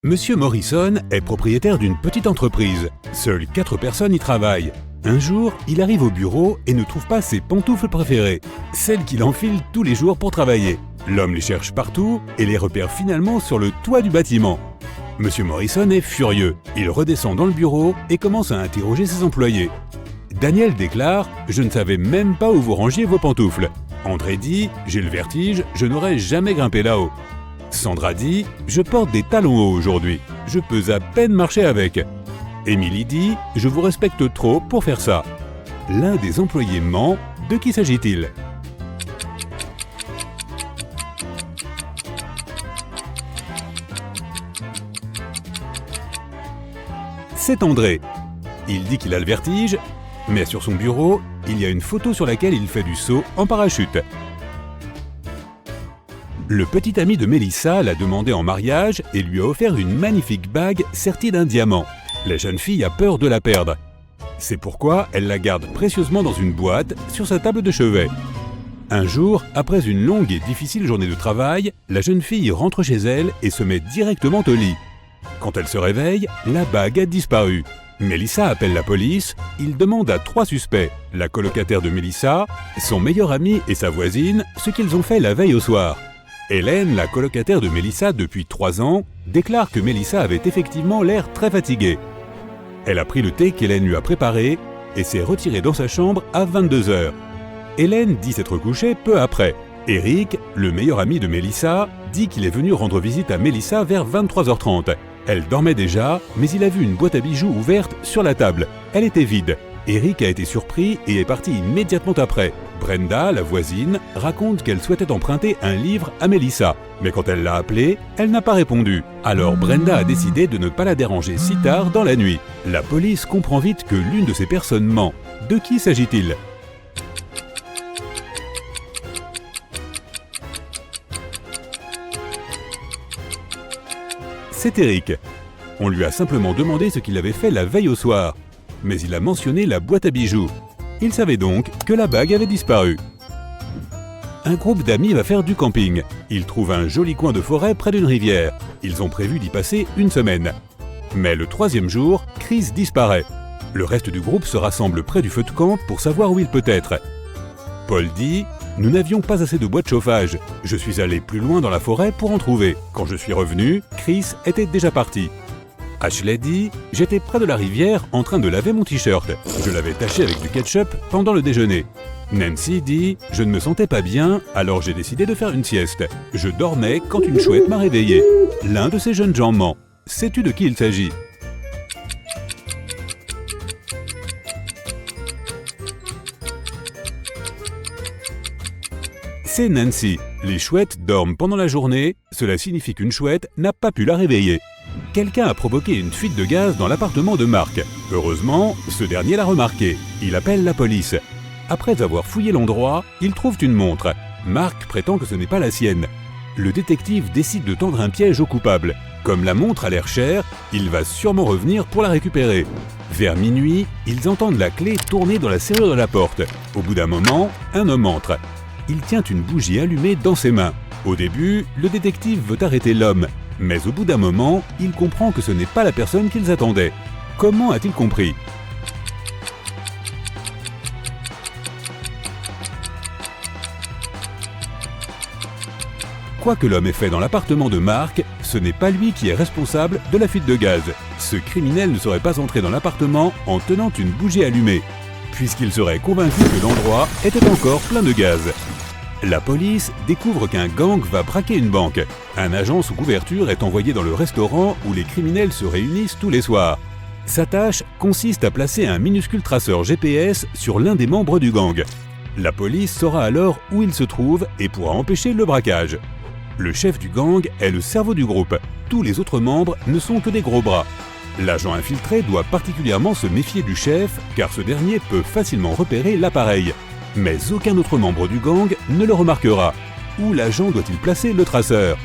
Monsieur Morrison est propriétaire d'une petite entreprise. Seules 4 personnes y travaillent. Un jour, il arrive au bureau et ne trouve pas ses pantoufles préférées, celles qu'il enfile tous les jours pour travailler. L'homme les cherche partout et les repère finalement sur le toit du bâtiment. Monsieur Morrison est furieux. Il redescend dans le bureau et commence à interroger ses employés. Daniel déclare « Je ne savais même pas où vous rangiez vos pantoufles ». André dit « J'ai le vertige, je n'aurais jamais grimpé là-haut ». Sandra dit « Je porte des talons hauts aujourd'hui, je peux à peine marcher avec ». Émilie dit « Je vous respecte trop pour faire ça ». L'un des employés ment, de qui s'agit-il? C'est André. Il dit qu'il a le vertige, mais sur son bureau, il y a une photo sur laquelle il fait du saut en parachute. Le petit ami de Mélissa l'a demandé en mariage et lui a offert une magnifique bague sertie d'un diamant. La jeune fille a peur de la perdre. C'est pourquoi elle la garde précieusement dans une boîte sur sa table de chevet. Un jour, après une longue et difficile journée de travail, la jeune fille rentre chez elle et se met directement au lit. Quand elle se réveille, la bague a disparu. Mélissa appelle la police, il demande à 3 suspects, la colocataire de Mélissa, son meilleur ami et sa voisine, ce qu'ils ont fait la veille au soir. Hélène, la colocataire de Mélissa depuis 3 ans, déclare que Mélissa avait effectivement l'air très fatiguée. Elle a pris le thé qu'Hélène lui a préparé et s'est retirée dans sa chambre à 22h. Hélène dit s'être couchée peu après. Eric, le meilleur ami de Mélissa, dit qu'il est venu rendre visite à Mélissa vers 23h30. Elle dormait déjà, mais il a vu une boîte à bijoux ouverte sur la table. Elle était vide. Eric a été surpris et est parti immédiatement après. Brenda, la voisine, raconte qu'elle souhaitait emprunter un livre à Mélissa. Mais quand elle l'a appelée, elle n'a pas répondu. Alors Brenda a décidé de ne pas la déranger si tard dans la nuit. La police comprend vite que l'une de ces personnes ment. De qui s'agit-il? C'est Eric. On lui a simplement demandé ce qu'il avait fait la veille au soir. Mais il a mentionné la boîte à bijoux. Il savait donc que la bague avait disparu. Un groupe d'amis va faire du camping. Ils trouvent un joli coin de forêt près d'une rivière. Ils ont prévu d'y passer une semaine. Mais le 3e jour, Chris disparaît. Le reste du groupe se rassemble près du feu de camp pour savoir où il peut être. Paul dit « Nous n'avions pas assez de bois de chauffage. Je suis allé plus loin dans la forêt pour en trouver. Quand je suis revenu, Chris était déjà parti. » Ashley dit « J'étais près de la rivière en train de laver mon t-shirt. Je l'avais taché avec du ketchup pendant le déjeuner. » Nancy dit « Je ne me sentais pas bien, alors j'ai décidé de faire une sieste. Je dormais quand une chouette m'a réveillé. » L'un de ces jeunes gens ment. Sais-tu de qui il s'agit? C'est Nancy. Les chouettes dorment pendant la journée, cela signifie qu'une chouette n'a pas pu la réveiller. Quelqu'un a provoqué une fuite de gaz dans l'appartement de Marc. Heureusement, ce dernier l'a remarqué. Il appelle la police. Après avoir fouillé l'endroit, ils trouvent une montre. Marc prétend que ce n'est pas la sienne. Le détective décide de tendre un piège au coupable. Comme la montre a l'air chère, il va sûrement revenir pour la récupérer. Vers minuit, ils entendent la clé tourner dans la serrure de la porte. Au bout d'un moment, un homme entre. Il tient une bougie allumée dans ses mains. Au début, le détective veut arrêter l'homme. Mais au bout d'un moment, il comprend que ce n'est pas la personne qu'ils attendaient. Comment a-t-il compris? Quoi que l'homme ait fait dans l'appartement de Marc, ce n'est pas lui qui est responsable de la fuite de gaz. Ce criminel ne serait pas entré dans l'appartement en tenant une bougie allumée, puisqu'il serait convaincu que l'endroit était encore plein de gaz. La police découvre qu'un gang va braquer une banque. Un agent sous couverture est envoyé dans le restaurant où les criminels se réunissent tous les soirs. Sa tâche consiste à placer un minuscule traceur GPS sur l'un des membres du gang. La police saura alors où il se trouve et pourra empêcher le braquage. Le chef du gang est le cerveau du groupe. Tous les autres membres ne sont que des gros bras. L'agent infiltré doit particulièrement se méfier du chef car ce dernier peut facilement repérer l'appareil. Mais aucun autre membre du gang ne le remarquera. Où l'agent doit-il placer le traceur?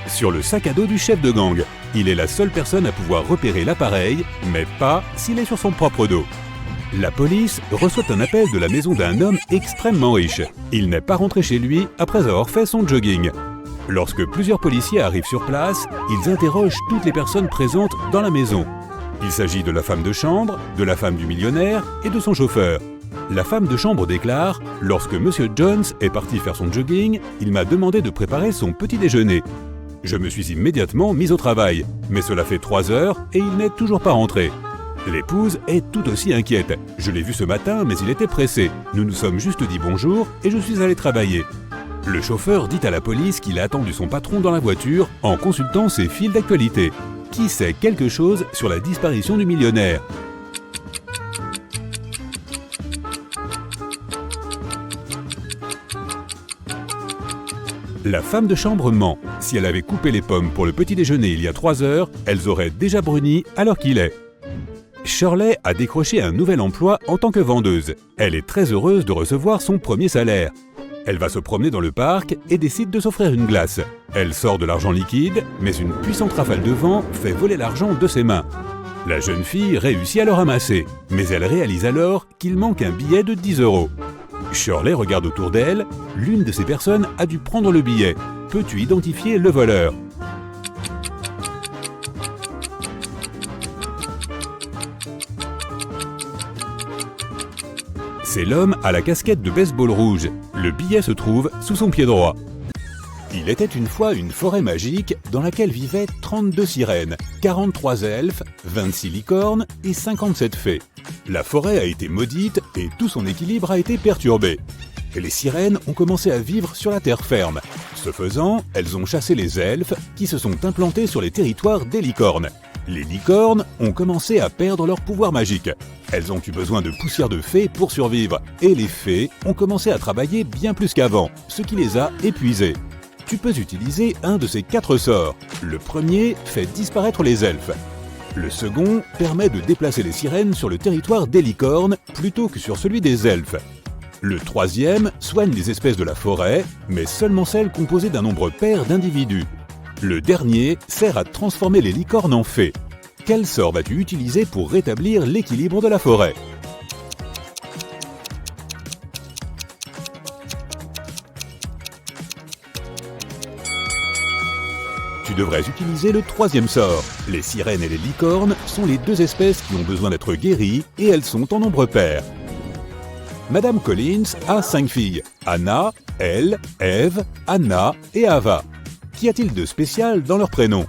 Sur le sac à dos du chef de gang. Il est la seule personne à pouvoir repérer l'appareil, mais pas s'il est sur son propre dos. La police reçoit un appel de la maison d'un homme extrêmement riche. Il n'est pas rentré chez lui après avoir fait son jogging. Lorsque plusieurs policiers arrivent sur place, ils interrogent toutes les personnes présentes dans la maison. Il s'agit de la femme de chambre, de la femme du millionnaire et de son chauffeur. La femme de chambre déclare « Lorsque M. Jones est parti faire son jogging, il m'a demandé de préparer son petit déjeuner. Je me suis immédiatement mis au travail, mais cela fait 3 heures et il n'est toujours pas rentré. » L'épouse est tout aussi inquiète. « Je l'ai vu ce matin, mais il était pressé. Nous nous sommes juste dit bonjour et je suis allé travailler. » Le chauffeur dit à la police qu'il a attendu son patron dans la voiture en consultant ses fils d'actualité. Qui sait quelque chose sur la disparition du millionnaire? La femme de chambre ment. Si elle avait coupé les pommes pour le petit déjeuner il y a 3 heures, elles auraient déjà bruni à l'heure qu'il est. Shirley a décroché un nouvel emploi en tant que vendeuse. Elle est très heureuse de recevoir son premier salaire. Elle va se promener dans le parc et décide de s'offrir une glace. Elle sort de l'argent liquide, mais une puissante rafale de vent fait voler l'argent de ses mains. La jeune fille réussit à le ramasser, mais elle réalise alors qu'il manque un billet de 10 €. Shirley regarde autour d'elle. L'une de ces personnes a dû prendre le billet. Peux-tu identifier le voleur? C'est l'homme à la casquette de baseball rouge. Le billet se trouve sous son pied droit. Il était une fois une forêt magique dans laquelle vivaient 32 sirènes, 43 elfes, 26 licornes et 57 fées. La forêt a été maudite et tout son équilibre a été perturbé. Et les sirènes ont commencé à vivre sur la terre ferme. Ce faisant, elles ont chassé les elfes qui se sont implantés sur les territoires des licornes. Les licornes ont commencé à perdre leur pouvoir magique. Elles ont eu besoin de poussière de fées pour survivre. Et les fées ont commencé à travailler bien plus qu'avant, ce qui les a épuisées. Tu peux utiliser un de ces 4 sorts. Le premier fait disparaître les elfes. Le second permet de déplacer les sirènes sur le territoire des licornes plutôt que sur celui des elfes. Le troisième soigne les espèces de la forêt, mais seulement celles composées d'un nombre pair d'individus. Le dernier sert à transformer les licornes en fées. Quel sort vas-tu utiliser pour rétablir l'équilibre de la forêt? Tu devrais utiliser le troisième sort. Les sirènes et les licornes sont les 2 espèces qui ont besoin d'être guéries et elles sont en nombre pair. Madame Collins a 5 filles. Anna, Elle, Eve, Anna et Ava. Qu'y a-t-il de spécial dans leurs prénoms?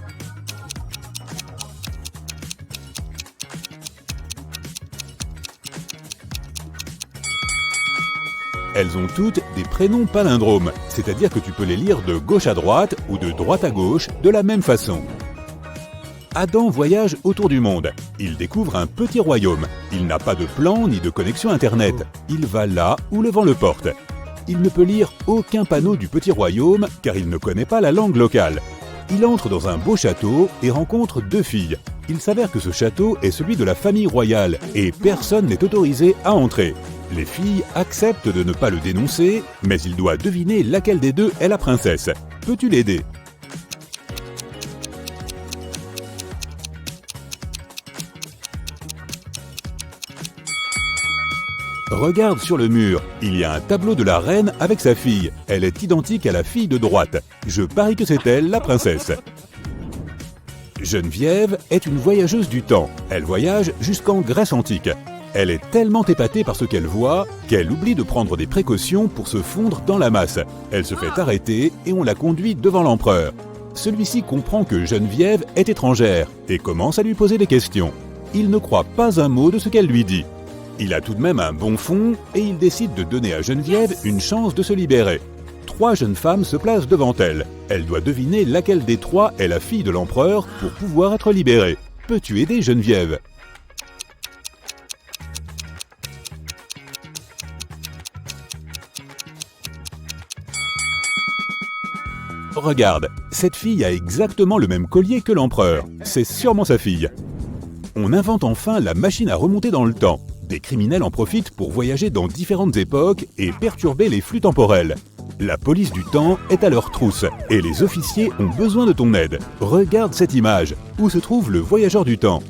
Elles ont toutes des prénoms palindromes, c'est-à-dire que tu peux les lire de gauche à droite ou de droite à gauche de la même façon. Adam voyage autour du monde. Il découvre un petit royaume. Il n'a pas de plan ni de connexion Internet. Il va là où le vent le porte. Il ne peut lire aucun panneau du petit royaume car il ne connaît pas la langue locale. Il entre dans un beau château et rencontre 2 filles. Il s'avère que ce château est celui de la famille royale et personne n'est autorisé à entrer. Les filles acceptent de ne pas le dénoncer, mais il doit deviner laquelle des 2 est la princesse. Peux-tu l'aider? Regarde sur le mur, il y a un tableau de la reine avec sa fille. Elle est identique à la fille de droite. Je parie que c'est elle, la princesse. Geneviève est une voyageuse du temps. Elle voyage jusqu'en Grèce antique. Elle est tellement épatée par ce qu'elle voit qu'elle oublie de prendre des précautions pour se fondre dans la masse. Elle se fait arrêter et on la conduit devant l'empereur. Celui-ci comprend que Geneviève est étrangère et commence à lui poser des questions. Il ne croit pas un mot de ce qu'elle lui dit. Il a tout de même un bon fond et il décide de donner à Geneviève une chance de se libérer. 3 jeunes femmes se placent devant elle. Elle doit deviner laquelle des 3 est la fille de l'empereur pour pouvoir être libérée. Peux-tu aider Geneviève? Regarde, cette fille a exactement le même collier que l'empereur. C'est sûrement sa fille. On invente enfin la machine à remonter dans le temps. Des criminels en profitent pour voyager dans différentes époques et perturber les flux temporels. La police du temps est à leur trousse et les officiers ont besoin de ton aide. Regarde cette image, où se trouve le voyageur du temps.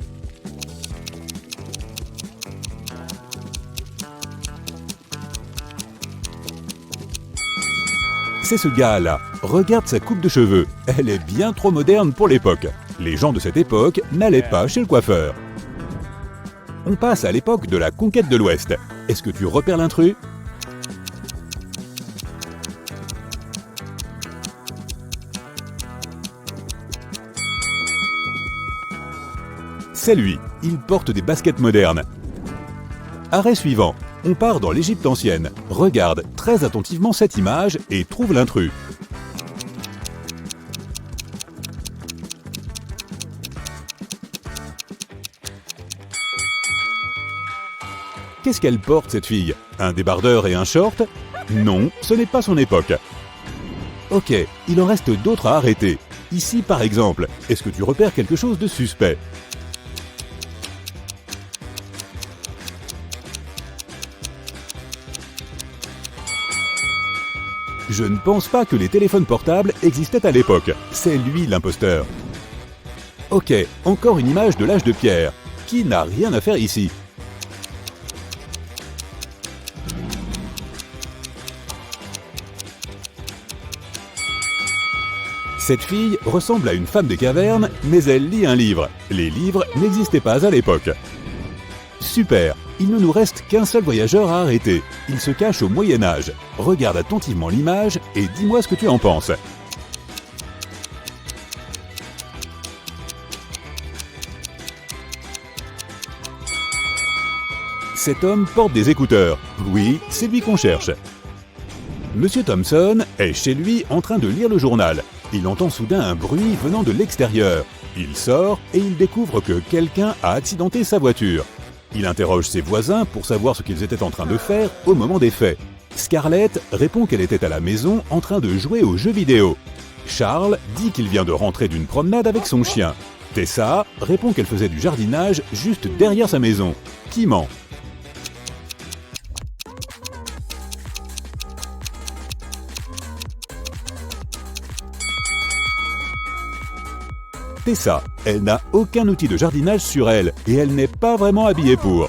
C'est ce gars-là. Regarde sa coupe de cheveux. Elle est bien trop moderne pour l'époque. Les gens de cette époque n'allaient pas chez le coiffeur. On passe à l'époque de la conquête de l'Ouest. Est-ce que tu repères l'intrus? C'est lui, il porte des baskets modernes. Arrêt suivant, on part dans l'Égypte ancienne. Regarde très attentivement cette image et trouve l'intrus. Qu'est-ce qu'elle porte, cette fille? Un débardeur et un short? Non, ce n'est pas son époque. Ok, il en reste d'autres à arrêter. Ici, par exemple, est-ce que tu repères quelque chose de suspect? Je ne pense pas que les téléphones portables existaient à l'époque. C'est lui l'imposteur. Ok, encore une image de l'âge de pierre. Qui n'a rien à faire ici? Cette fille ressemble à une femme des cavernes, mais elle lit un livre. Les livres n'existaient pas à l'époque. Super, il ne nous reste qu'un seul voyageur à arrêter. Il se cache au Moyen-Âge. Regarde attentivement l'image et dis-moi ce que tu en penses. Cet homme porte des écouteurs. Oui, c'est lui qu'on cherche. Monsieur Thompson est chez lui en train de lire le journal. Il entend soudain un bruit venant de l'extérieur. Il sort et il découvre que quelqu'un a accidenté sa voiture. Il interroge ses voisins pour savoir ce qu'ils étaient en train de faire au moment des faits. Scarlett répond qu'elle était à la maison en train de jouer aux jeux vidéo. Charles dit qu'il vient de rentrer d'une promenade avec son chien. Tessa répond qu'elle faisait du jardinage juste derrière sa maison. Qui ment? Tessa, elle n'a aucun outil de jardinage sur elle et elle n'est pas vraiment habillée pour.